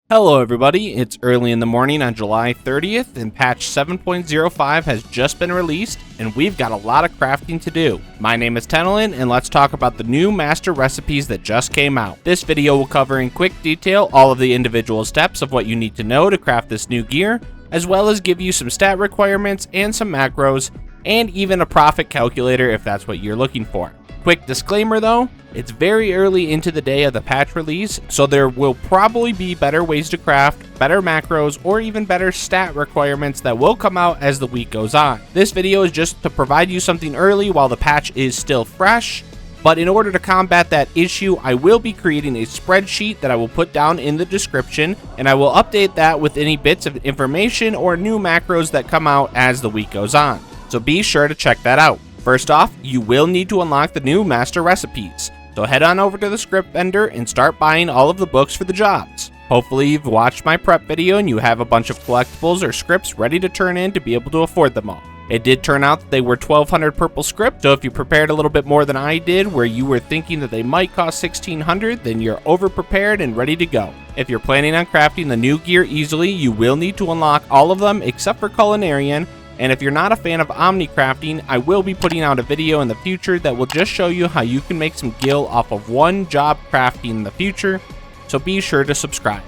Hello everybody, it's early in the morning on July 30th and patch 7.05 has just been released and we've got a lot of crafting to do. My name is Tenelin and let's talk about the new master recipes that just came out. This video will cover in quick detail all of the individual steps of what you need to know to craft this new gear, as well as give you some stat requirements and some macros, and even a profit calculator if that's what you're looking for. Quick disclaimer though, it's very early into the day of the patch release, so there will probably be better ways to craft, better macros, or even better stat requirements that will come out as the week goes on. This video is just to provide you something early while the patch is still fresh, but in order to combat that issue, I will be creating a spreadsheet that I will put down in the description, and I will update that with any bits of information or new macros that come out as the week goes on. So be sure to check that out. First off, you will need to unlock the new master recipes, so head on over to the script vendor and start buying all of the books for the jobs. Hopefully you've watched my prep video and you have a bunch of collectibles or scripts ready to turn in to be able to afford them all. It did turn out that they were 1200 purple script, so if you prepared a little bit more than I did where you were thinking that they might cost 1600, then you're over prepared and ready to go. If you're planning on crafting the new gear easily, you will need to unlock all of them except for Culinarian. And if you're not a fan of Omni crafting, I will be putting out a video in the future that will just show you how you can make some gil off of one job crafting in the future, so be sure to subscribe.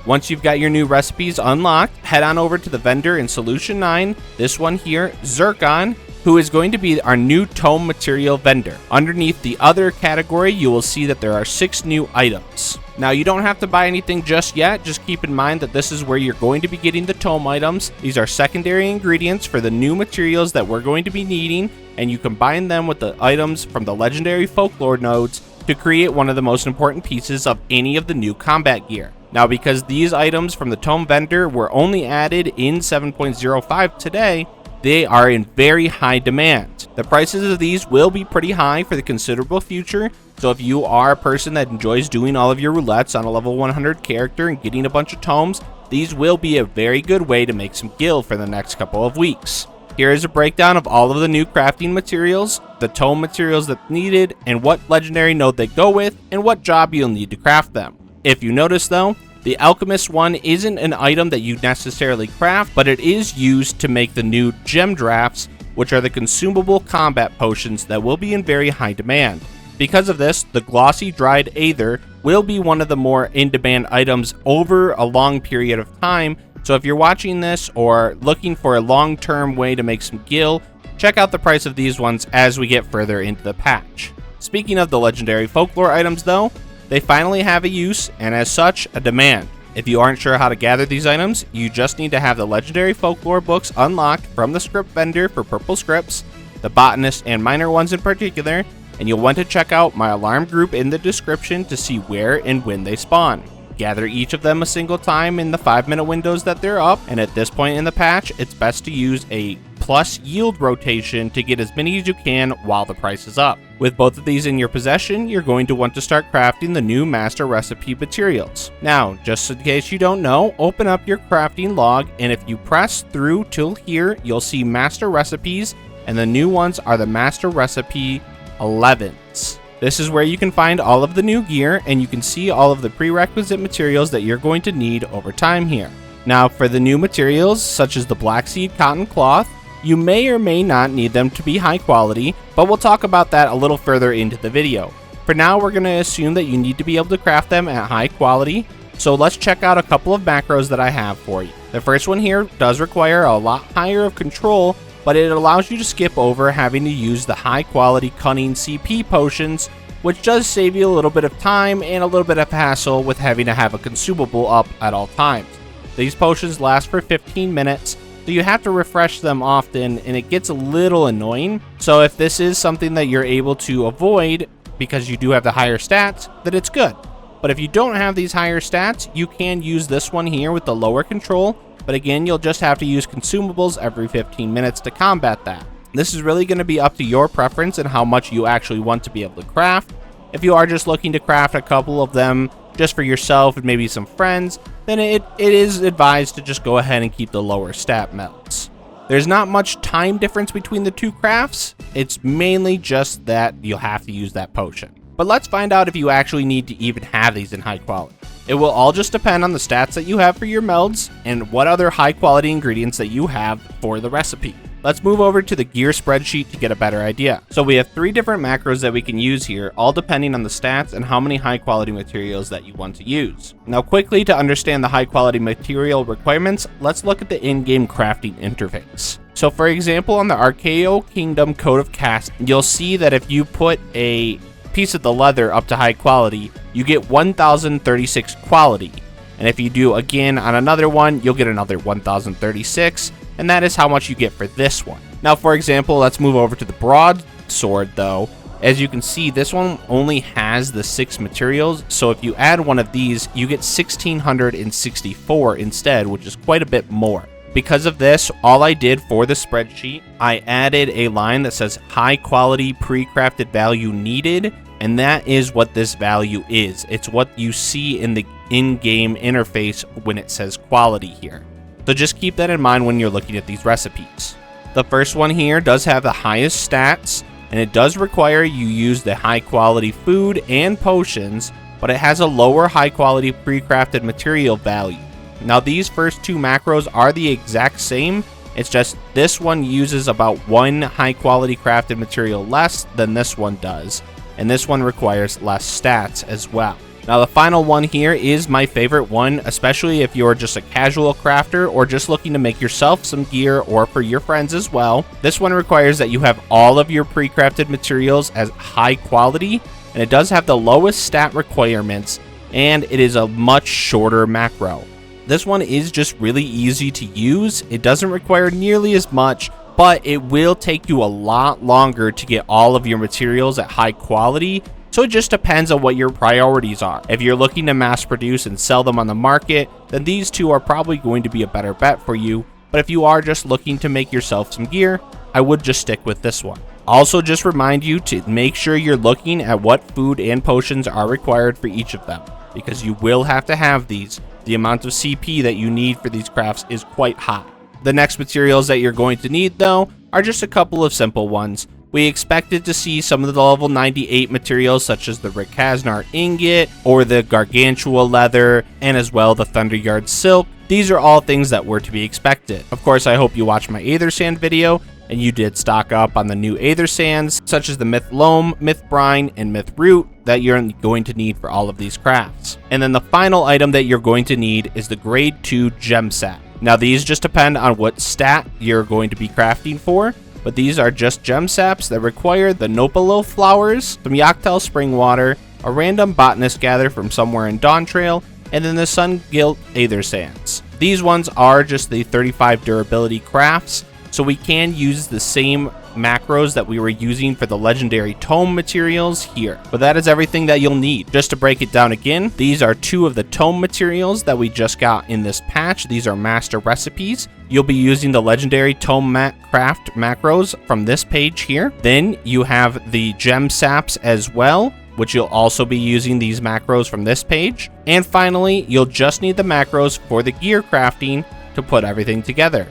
Once you've got your new recipes unlocked, head on over to the vendor in Solution 9, this one here, Zircon, who is going to be our new tome material vendor. Underneath the other category, you will see that there are 6 new items. Now, you don't have to buy anything just yet, just keep in mind that this is where you're going to be getting the tome items. These are secondary ingredients for the new materials that we're going to be needing, and you combine them with the items from the legendary Folklore nodes to create one of the most important pieces of any of the new combat gear. Now, because these items from the tome vendor were only added in 7.05 today, they are in very high demand. The prices of these will be pretty high for the considerable future, so if you are a person that enjoys doing all of your roulettes on a level 100 character and getting a bunch of tomes, these will be a very good way to make some gil for the next couple of weeks. Here is a breakdown of all of the new crafting materials, the tome materials that's needed, and what legendary node they go with, and what job you'll need to craft them. If you notice though, the Alchemist one isn't an item that you necessarily craft, but it is used to make the new gem drafts, which are the consumable combat potions that will be in very high demand. Because of this, the glossy dried aether will be one of the more in-demand items over a long period of time, so if you're watching this or looking for a long-term way to make some gil, check out the price of these ones as we get further into the patch. Speaking of the legendary Folklore items though, they finally have a use, and as such, a demand. If you aren't sure how to gather these items, you just need to have the legendary Folklore books unlocked from the script vendor for purple scripts, the botanist and miner ones in particular, and you'll want to check out my alarm group in the description to see where and when they spawn. Gather each of them a single time in the 5-minute windows that they're up, and at this point in the patch, it's best to use a plus yield rotation to get as many as you can while the price is up. With both of these in your possession, you're going to want to start crafting the new master recipe materials. Now, just in case you don't know, open up your crafting log, and if you press through till here, you'll see master recipes, and the new ones are the master recipe 11s. This is where you can find all of the new gear, and you can see all of the prerequisite materials that you're going to need over time here. Now, for the new materials, such as the black seed cotton cloth, you may or may not need them to be high quality, but we'll talk about that a little further into the video. For now, we're going to assume that you need to be able to craft them at high quality, so let's check out a couple of macros that I have for you. The first one here does require a lot higher of control, but it allows you to skip over having to use the high quality cunning CP potions, which does save you a little bit of time and a little bit of hassle with having to have a consumable up at all times. These potions last for 15 minutes, so you have to refresh them often, and it gets a little annoying. So if this is something that you're able to avoid because you do have the higher stats, then it's good. But if you don't have these higher stats, you can use this one here with the lower control, but again, you'll just have to use consumables every 15 minutes to combat that. This is really going to be up to your preference and how much you actually want to be able to craft. If you are just looking to craft a couple of them just for yourself and maybe some friends, then it is advised to just go ahead and keep the lower stat melts. There's not much time difference between the two crafts. It's mainly just that you'll have to use that potion. But let's find out if you actually need to even have these in high quality. It will all just depend on the stats that you have for your melds and what other high quality ingredients that you have for the recipe. Let's move over to the gear spreadsheet to get a better idea. So we have 3 different macros that we can use here, all depending on the stats and how many high quality materials that you want to use. Now quickly, to understand the high quality material requirements, let's look at the in-game crafting interface. So for example, on the Archaeo Kingdom Code of Cast, you'll see that if you put a piece of the leather up to high quality, you get 1036 quality. And if you do again on another one, you'll get another 1036. And that is how much you get for this one. Now, for example, let's move over to the broadsword though. As you can see, this one only has the 6 materials. So if you add one of these, you get 1664 instead, which is quite a bit more. Because of this, all I did for the spreadsheet, I added a line that says high quality pre-crafted value needed. And that is what this value is. It's what you see in the in-game interface when it says quality here. So just keep that in mind when you're looking at these recipes. The first one here does have the highest stats, and it does require you use the high quality food and potions, but it has a lower high quality pre-crafted material value. Now these first 2 macros are the exact same, it's just this one uses about 1 high quality crafted material less than this one does, and this one requires less stats as well. Now the final one here is my favorite one, especially if you're just a casual crafter or just looking to make yourself some gear or for your friends as well. This one requires that you have all of your pre-crafted materials as high quality, and it does have the lowest stat requirements, and it is a much shorter macro. This one is just really easy to use. It doesn't require nearly as much, but it will take you a lot longer to get all of your materials at high quality. So it just depends on what your priorities are. If you're looking to mass produce and sell them on the market, then these 2 are probably going to be a better bet for you. But if you are just looking to make yourself some gear, I would just stick with this one. Also, just remind you to make sure you're looking at what food and potions are required for each of them, because you will have to have these. The amount of CP that you need for these crafts is quite high. The next materials that you're going to need though are just a couple of simple ones. We expected to see some of the level 98 materials such as the Rikaznar ingot or the Gargantua leather, and as well the Thunderyard silk. These are all things that were to be expected. Of course, I hope you watched my Aethersand video and you did stock up on the new Aethersands such as the Myth Loam, Myth Brine, and Myth Root that you're going to need for all of these crafts. And then the final item that you're going to need is the grade 2 gem sap. Now these just depend on what stat you're going to be crafting for. But these are just gem saps that require the Nopalo flowers, some Yoctel spring water, a random botanist gather from somewhere in Dawntrail, and then the Sun Gilt Aethersands. These ones are just the 35 durability crafts, so we can use the same macros that we were using for the legendary tome materials here. But that is everything that you'll need. Just to break it down again, these are 2 of the tome materials that we just got in this patch. These are master recipes. You'll be using the legendary tome craft macros from this page here. Then you have the gem saps as well, which you'll also be using these macros from this page. And finally, you'll just need the macros for the gear crafting to put everything together.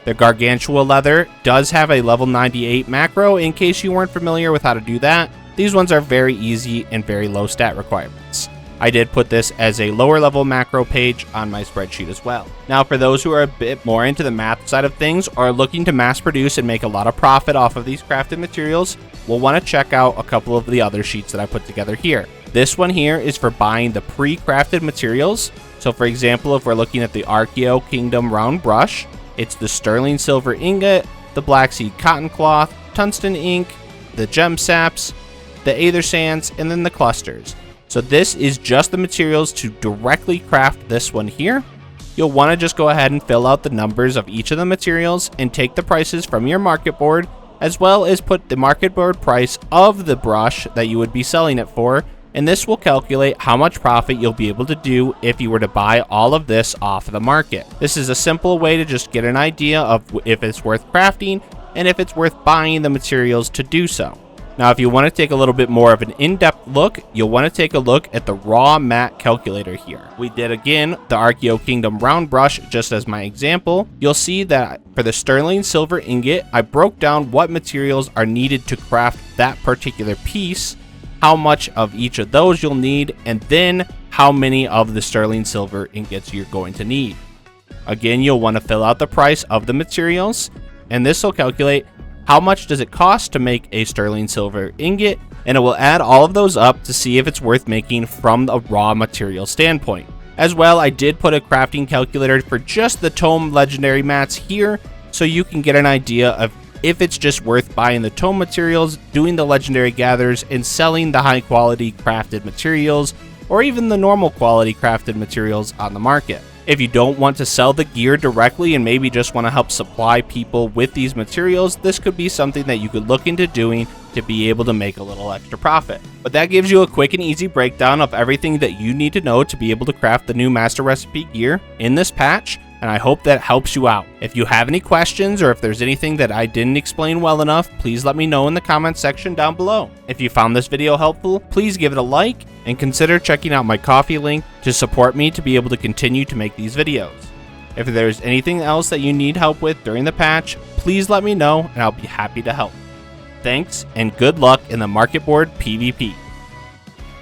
The Gargantua leather does have a level 98 macro in case you weren't familiar with how to do that. These ones are very easy and very low stat requirements. I did put this as a lower level macro page on my spreadsheet as well. Now for those who are a bit more into the math side of things or are looking to mass produce and make a lot of profit off of these crafted materials, we'll want to check out a couple of the other sheets that I put together here. This one here is for buying the pre-crafted materials. So for example, if we're looking at the Archaeo Kingdom round brush, it's the sterling silver ingot, the black seed cotton cloth, tungsten ink, the gem saps, the Aethersands, and then the clusters. So this is just the materials to directly craft this one here. You'll want to just go ahead and fill out the numbers of each of the materials and take the prices from your market board, as well as put the market board price of the brush that you would be selling it for, and this will calculate how much profit you'll be able to do if you were to buy all of this off the market. This is a simple way to just get an idea of if it's worth crafting and if it's worth buying the materials to do so. Now, if you want to take a little bit more of an in-depth look, you'll want to take a look at the raw mat calculator here. We did, again, the Archaeo Kingdom round brush just as my example. You'll see that for the sterling silver ingot, I broke down what materials are needed to craft that particular piece. how much of each of those you'll need, and then how many of the sterling silver ingots you're going to need. Again, you'll want to fill out the price of the materials, and this will calculate how much does it cost to make a sterling silver ingot, and it will add all of those up to see if it's worth making from a raw material standpoint. As well, I did put a crafting calculator for just the tome legendary mats here, so you can get an idea of if it's just worth buying the tome materials, doing the legendary gathers, and selling the high quality crafted materials, or even the normal quality crafted materials on the market. If you don't want to sell the gear directly and maybe just want to help supply people with these materials, this could be something that you could look into doing to be able to make a little extra profit. But that gives you a quick and easy breakdown of everything that you need to know to be able to craft the new Master Recipe gear in this patch, and I hope that helps you out. If you have any questions or if there's anything that I didn't explain well enough, please let me know in the comments section down below. If you found this video helpful, please give it a like and consider checking out my Ko-fi link to support me to be able to continue to make these videos. If there's anything else that you need help with during the patch, please let me know and I'll be happy to help. Thanks and good luck in the Market Board PvP.